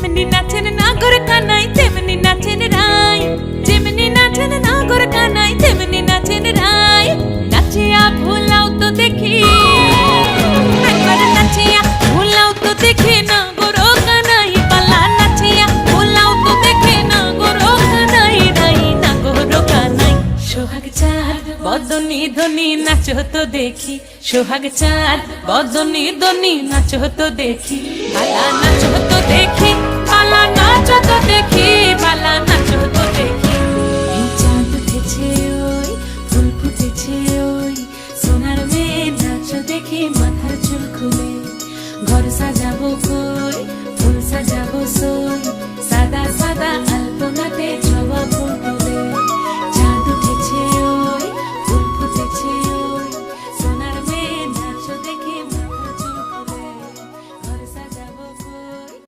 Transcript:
যেমনি নাচেন নাগর কানাই তেমনি নাচেন রাই, যেমনি নাচেন নাগর কানাই তেমনি নাচেন রাই। নাচিয়া ভুলাও তো দেখি, একবার নাচিয়া ভুলাও তো দেখি নাগর কানাই পালা, নাচিয়া ভুলাও তো দেখি নাগর কানাই রাই, নাগর কানাই। সোহাগ চাঁদ বদনি ধনি নাচো তো দেখি, সোহাগ চাঁদ বদনি ধনি নাচো তো দেখি, পালা নাচো তো